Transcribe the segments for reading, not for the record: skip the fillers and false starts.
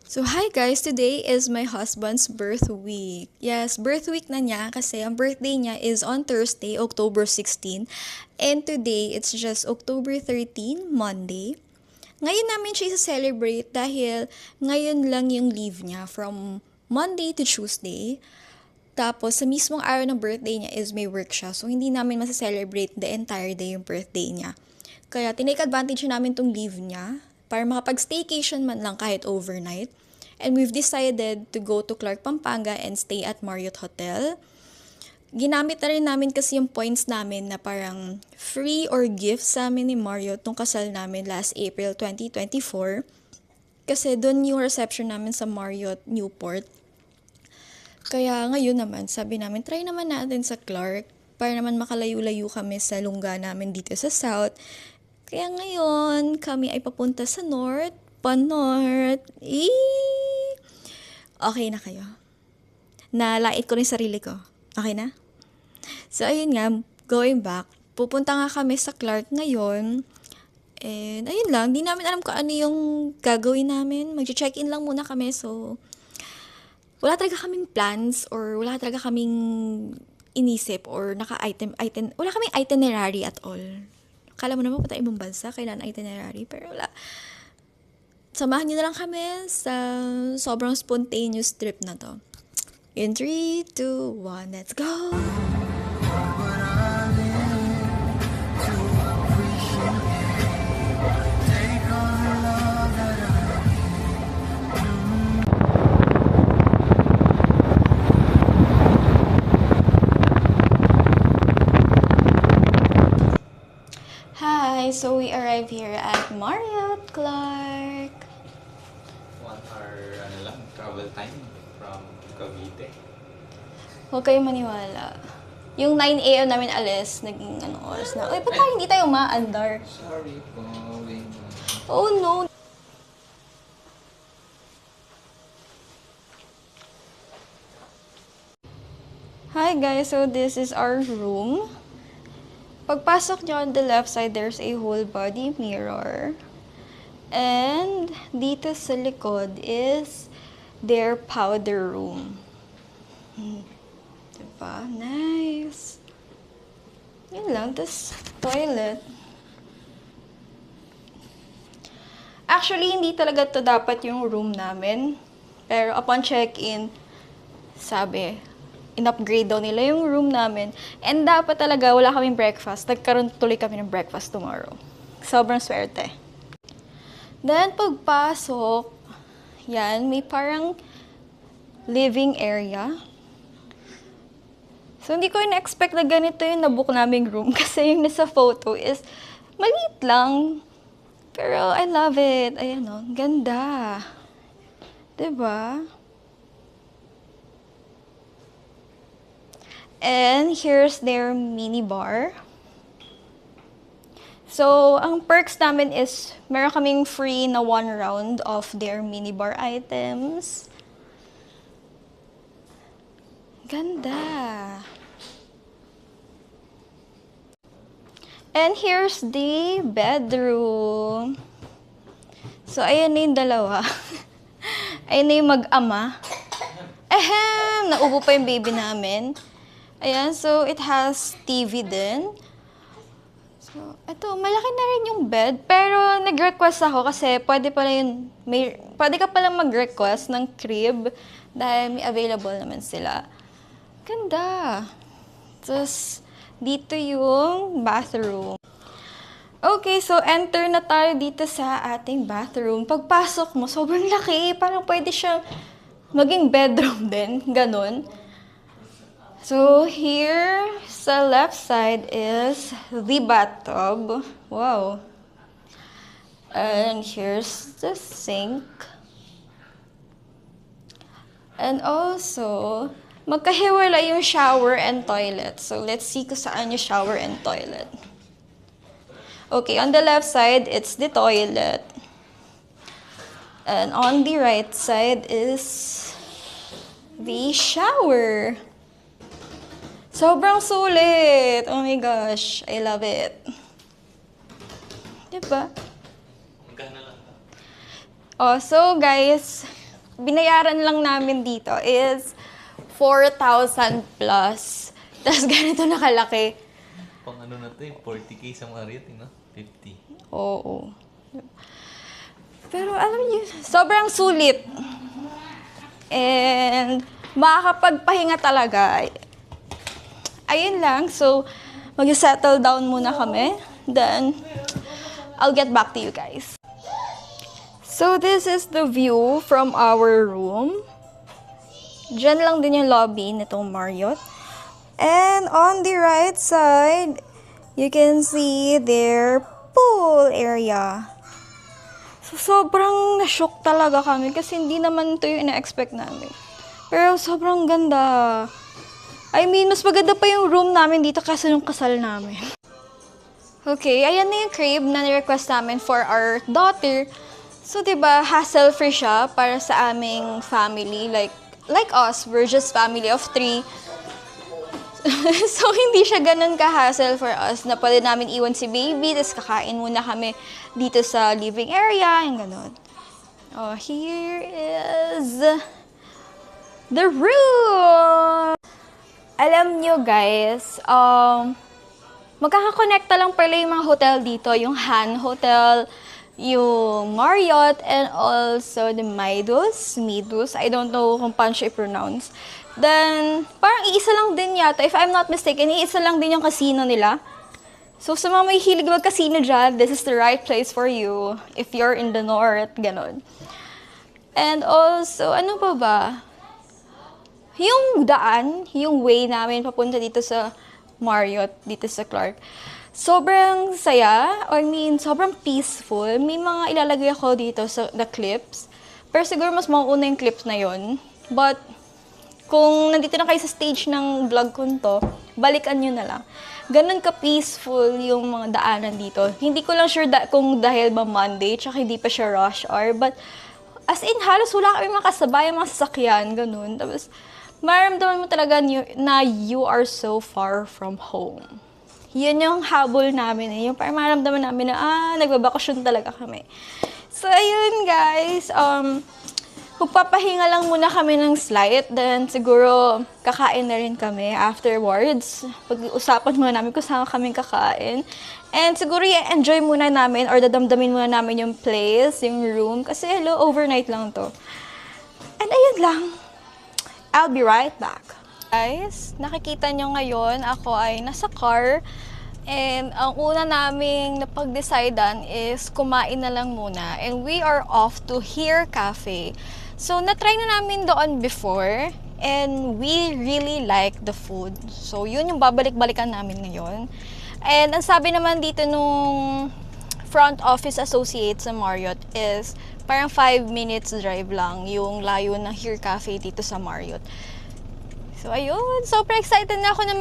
So hi guys, today is my husband's birth week. Yes, birth week na niya kasi ang birthday niya is on Thursday, October 16. And today, it's just October 13, Monday. Ngayon namin siya celebrate dahil ngayon lang yung leave niya from Monday to Tuesday. Tapos, sa mismong araw ng birthday niya is may work siya. So, hindi namin celebrate the entire day yung birthday niya. Kaya, tinake advantage namin tong leave niya para makapag-staycation man lang kahit overnight. And we've decided to go to Clark, Pampanga and stay at Marriott Hotel. Ginamit na rin namin kasi yung points namin na parang free or gift sa amin ni Marriott nung kasal namin last April 2024. Kasi doon yung reception namin sa Marriott Newport. Kaya ngayon naman, sabi namin, try naman natin sa Clark para naman makalayo-layo kami sa lungga namin dito sa South. Kaya ngayon, kami ay papunta sa North, pa-North. Okay na kayo? Nalait ko rin sarili ko. Okay na? So, ayun nga, going back, pupunta nga kami sa Clark ngayon. And, ayun lang, di namin alam kung ano yung gagawin namin. Mag-check-in lang muna kami, so wala talaga kaming plans or wala talaga kaming inisip or wala kaming itinerary at all. Kala mo naman punta ibang bansa, kailangan itinerary, pero wala. Samahan niyo na lang kami sa sobrang spontaneous trip na to. In 3, 2, 1, let's go! Hi, so we arrived here at Marriott Clark. 1 hour travel time from Cavite. Huwag kayong maniwala. Yung 9 a.m. namin alis, naging oras na. Uy, ba't hindi tayo maandar? Sorry po. Oh no! Hi guys, so this is our room. Pagpasok nyo on the left side, there's a whole body mirror. And dito sa likod is their powder room. Diba? Nice. Yun lang. Tapos toilet. Actually, hindi talaga to dapat yung room namin. Pero upon check-in, sabi, in-upgrade daw nila yung room namin. And dapat talaga, wala kaming breakfast. Nagkaroon tuloy kami ng breakfast tomorrow. Sobrang swerte. Then, pagpasok, yan, may parang living area. So, hindi ko in-expect na ganito yung nabook naming room. Kasi yung nasa photo is maliit lang. Pero, I love it. Ayan o, ganda. Diba? And here's their mini bar. So, ang perks namin is meron kaming free na 1 round of their mini bar items. Ganda. And here's the bedroom. So, ayan na yung dalawa. Ayan na yung mag-ama. Naubo pa yung baby namin. Ayan, so it has TV din. So, ito, malaki na rin yung bed. Pero nag-request ako kasi pwede ka pala mag-request ng crib dahil may available naman sila. Ganda. Tapos, dito yung bathroom. Okay, so enter na tayo dito sa ating bathroom. Pagpasok mo, sobrang laki. Parang pwede siyang maging bedroom din. Ganon. So, here sa left side is the bathtub. Wow. And here's the sink. And also, magkahiwala yung shower and toilet. So, let's see kung saan yung shower and toilet. Okay, on the left side, it's the toilet. And on the right side is the shower. Sobrang sulit! Oh my gosh, I love it. Diba? Magkano lang? Oh, so guys, binayaran lang namin dito is 4,000 plus. Tapos ganito nakalaki. Pang ano na to eh, 40k sa Marriott, no? 50. Oo. Pero alam niyo, sobrang sulit. And makakapagpahinga talaga. Ayun lang. So, mag-settle down muna kami. Then, I'll get back to you guys. So, this is the view from our room. Diyan lang din yung lobby nitong Marriott. And on the right side, you can see their pool area. So, sobrang na-shock talaga kami kasi hindi naman ito yung ina-expect namin. Pero sobrang ganda. I mean, mas maganda pa yung room namin dito kasi yung kasal namin. Okay, ayan na yung crib na ni-request namin for our daughter. So, diba, hassle-free siya para sa aming family. Like us, we're just family of 3. So, hindi siya ganun ka-hassle for us na pwede namin iwan si baby, tapos kakain muna kami dito sa living area, yung ganun. Oh, here is the room! Alam nyo guys, magkakakonekta lang pala yung mga hotel dito, yung Han Hotel, yung Marriott, and also the Midos, I don't know kung paano siya i-pronounce. Then, parang iisa lang din yata, if I'm not mistaken, iisa lang din yung casino nila. So, sa mga may hilig mag-casino dyan, this is the right place for you if you're in the north, ganon. And also, ano pa ba? Yung daan, yung way namin papunta dito sa Marriott, dito sa Clark, sobrang saya, sobrang peaceful. May mga ilalagay ako dito sa the clips. Pero siguro mas mauuna yung clips na yon. But, kung nandito na kayo sa stage ng vlog ko to, balikan nyo na lang. Ganun ka-peaceful yung mga daanan dito. Hindi ko lang sure kung dahil ba Monday, tsaka hindi pa siya rush hour. But, as in, halos wala kami makasabay, mga sasakyan, ganun. Tapos, maramdaman mo talaga na you are so far from home. Yun yung habol namin eh. Yung parang maramdaman namin na, nagbabakasyon talaga kami. So, ayun guys. Magpapahinga lang muna kami ng slight. Then, siguro, kakain na rin kami afterwards. Pag-usapan muna namin kung saan kami kakain. And siguro, enjoy muna namin or dadamdamin muna namin yung place, yung room. Kasi, hello, overnight lang to. And ayun lang. I'll be right back. Guys, nakikita nyo ngayon, ako ay nasa car. And ang una naming napag-decidean is kumain na lang muna. And we are off to Here Cafe. So, na-try na namin doon before. And we really like the food. So, yun yung babalik-balikan namin ngayon. And ang sabi naman dito nung front office associate sa Marriott is parang 5 minutes drive lang yung layo ng Here Cafe dito sa Marriott. So, ayun. Super excited na ako na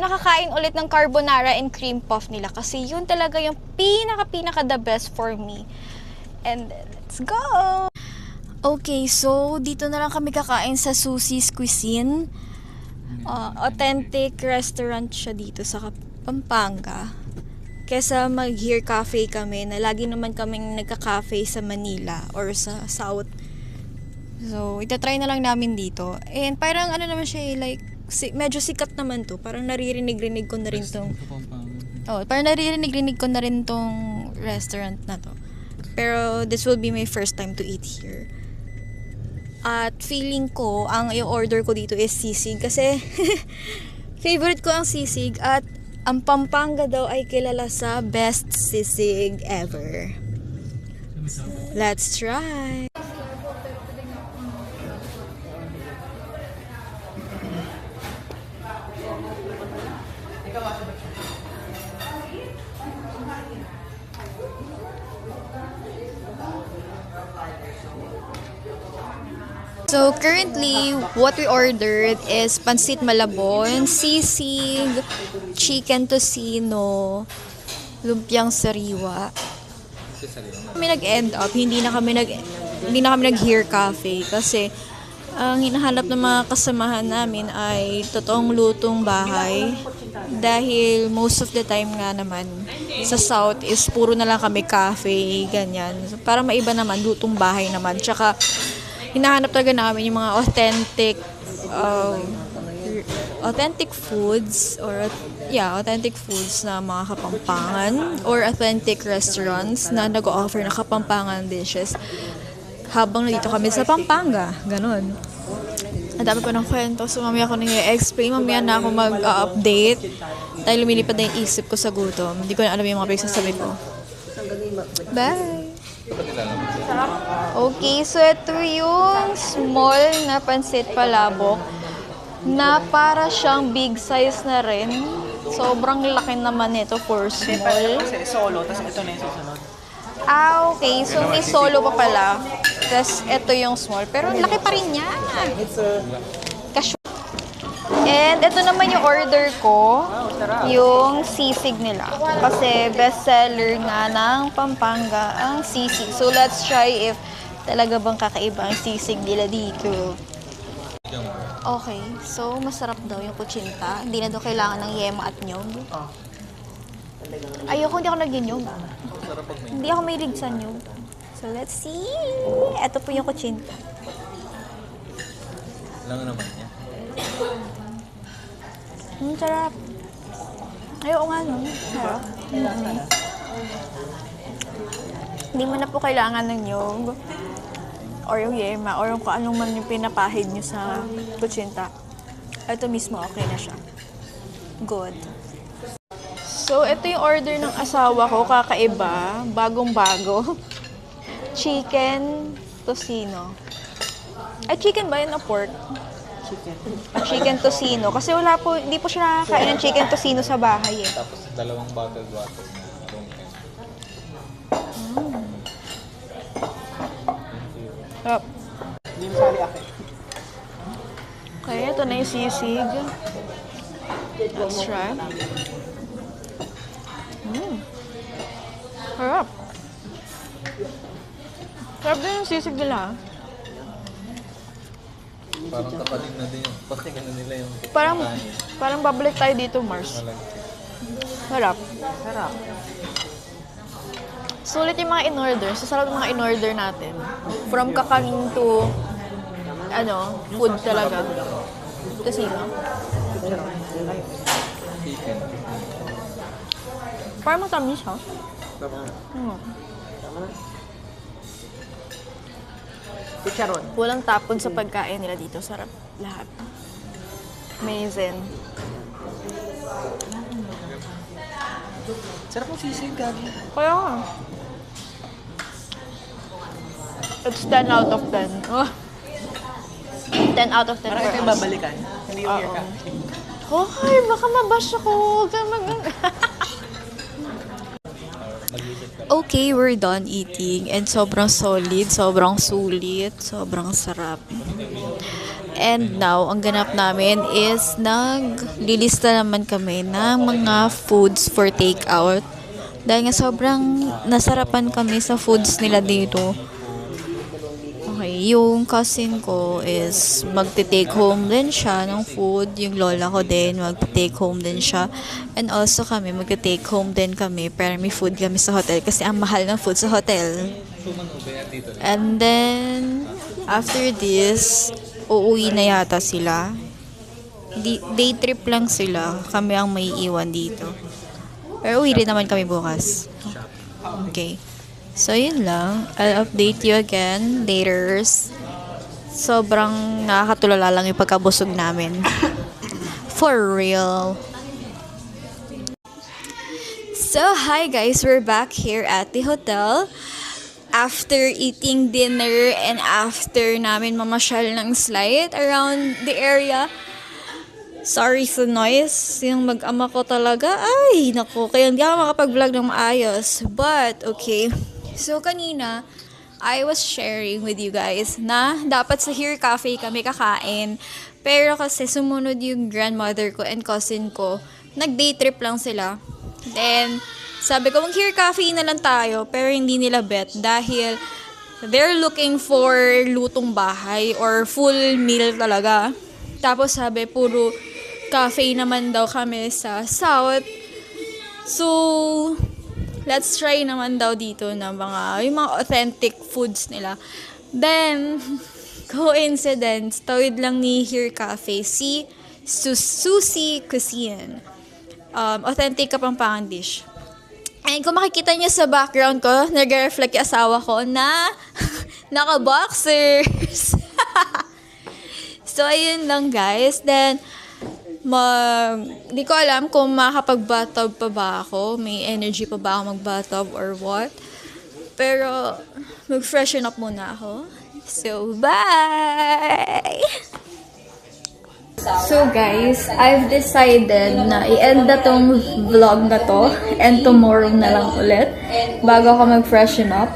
nakakain ulit ng carbonara and cream puff nila. Kasi yun talaga yung pinaka the best for me. And let's go! Okay, so dito na lang kami kakain sa Susie's Cuisine. Authentic restaurant siya dito sa Pampanga. Kesa mag-Here Cafe kami na lagi naman kaming nagka-cafe sa Manila or sa South. So, itatry na lang namin dito. And parang ano naman siya medyo sikat naman to. Parang naririnig-rinig ko na rin tong restaurant na to. Pero this will be my first time to eat here. At feeling ko, ang i-order ko dito is sisig. Kasi favorite ko ang sisig. At ang Pampanga daw ay kilala sa best sisig ever. Let's try! So, currently, what we ordered is pansit malabon, sisig, chicken tocino, lumpiang sariwa. Kami nag-end up, hindi na kami nag-Here Cafe kasi ang hinahanap ng mga kasamahan namin ay totoong lutong bahay. Dahil most of the time nga naman sa South is puro na lang kami cafe, ganyan. So, para maiba naman, lutong bahay naman. Tsaka hinahanap talaga namin yung mga authentic foods or authentic foods na mga Kapampangan or authentic restaurants na nag-offer na Kapampangan dishes habang nandito kami sa Pampanga. Ganon. Ang dami pa ng kwento. So, mamaya ako nang i-explain. Mamaya na ako mag-update. Dahil lumilipad na yung isip ko sa gutom. Hindi ko na alam yung mga pagsasabi ko. Bye! Okay, so ito yung small na pansit palabok na para siyang big size na rin. Sobrang laki naman ito for small. Solo, tapos ito na yung susunod. Okay. So, may solo pa pala. Tapos, ito yung small. Pero, ang laki pa rin niya. And, ito naman yung order ko. Yung sisig nila. Kasi, bestseller nga ng Pampanga ang sisig. So, let's try if talaga bang kakaiba ang sisig nila dito. Okay. So, masarap daw yung kutsinta. Hindi na daw kailangan ng yema at nyog. Ayoko, hindi ako nag-nyog. Hindi ako may sa nyog. So, let's see. Ito po yung kutsinta. Lang naman niya. Sarap. Ayoko nga, no? Sarap. Hindi mo na po kailangan ng nyog. Or yung yema. Or yung kung anong man yung pinapahid nyo sa kutsinta. Ito mismo, okay na siya. Good. So, ito yung order ng asawa ko, kakaiba, bagong-bago. Chicken tocino. Ay, chicken ba yun o pork? Chicken tocino. Kasi hindi po siya nakakain ng chicken tocino sa bahay eh. Tapos 2 bottled water na room temp. Yup. Hindi mo sali ako. Okay, ito na yung sisig. Let's try. Sarap. Sarap din yung sisig nila. Parang kapaling na din yung pating ano nila yung Parang babalik tayo dito, Mars. Sarap. Sarap. Sulit yung mga in-order. Sasarap yung mga in-order natin. From kakanin to, food talaga. Tocino. chicken. Parang matamis, ha? Tama na. Hmm. Tama na. Chicharon. Walang tapon sa pagkain nila dito. Sarap lahat. Amazing. Sarap ng sisig, Gagi. Kaya nga. It's 10 out of 10. Oh. 10 out of 10 Parang ito for yung us. babalikan. Hindi yung year ka. Hoy, baka mabash ako. Huwag kang Okay, we're done eating and sobrang solid, sobrang sulit, sobrang sarap. And now, ang ganap namin is naglilista naman kami ng mga foods for takeout. Dahil nga sobrang nasarapan kami sa foods nila dito. Okay, yung cousin ko is magte-take home din siya ng food. Yung lola ko din, magte-take home din siya. And also kami, magte-take home din kami. Pero may food kami sa hotel kasi ang mahal ng food sa hotel. And then, after this, uuwi na yata sila. Day trip lang sila. Kami ang may iwan dito. Pero uwi rin naman kami bukas. Okay. So, yun lang. I'll update you again later. Sobrang nakakatulala lang yung pagkabusog namin. For real. So, hi guys. We're back here at the hotel. After eating dinner and after namin mamasyal ng slight around the area. Sorry sa noise. Yung mag-ama ko talaga. Ay, naku. Kaya hindi ako makapag-vlog ng maayos. But, okay. So, kanina, I was sharing with you guys na dapat sa Here Cafe kami kakain. Pero kasi sumunod yung grandmother ko and cousin ko. Nag-day trip lang sila. Then, sabi ko, mag-Here Cafe na lang tayo. Pero hindi nila bet dahil they're looking for lutong bahay or full meal talaga. Tapos sabi, puro cafe naman daw kami sa South. So, let's try naman daw dito na yung mga authentic foods nila. Then, coincidence, tawid lang ni Here Cafe, si Susie Cuisine. Authentic Kapampangan dish. And kung makikita niyo sa background ko, nag-reflect yung asawa ko na naka-boxers. So, ayun lang guys. Then, di ko alam kung makakapag-bathtub pa ba ako. May energy pa ba ako mag-bathtub or what. Pero, mag-freshen up muna ako. So, bye! So guys, I've decided na i-end na tong vlog na to and tomorrow na lang ulit bago ako mag-freshen up.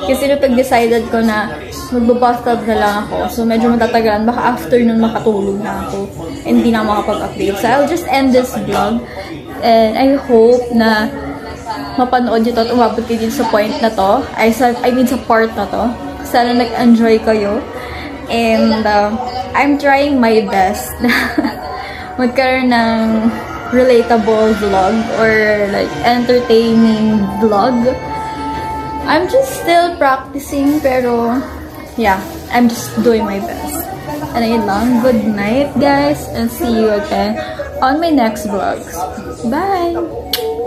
Kasi napag-decided ko na magbabathtub na lang ako. So medyo matatagalan. Baka afternoon makatulog na ako. And hindi na makapag-update. So I'll just end this vlog. And I hope na mapanood nyo to at umabot kayo dito sa point na to. I mean sa part na to. Sana nag-enjoy kayo. And I'm trying my best na magkaroon ng relatable vlog or like entertaining vlog. I'm just still practicing pero yeah, I'm just doing my best. And ayun lang, good night guys and see you again on my next vlogs. Bye!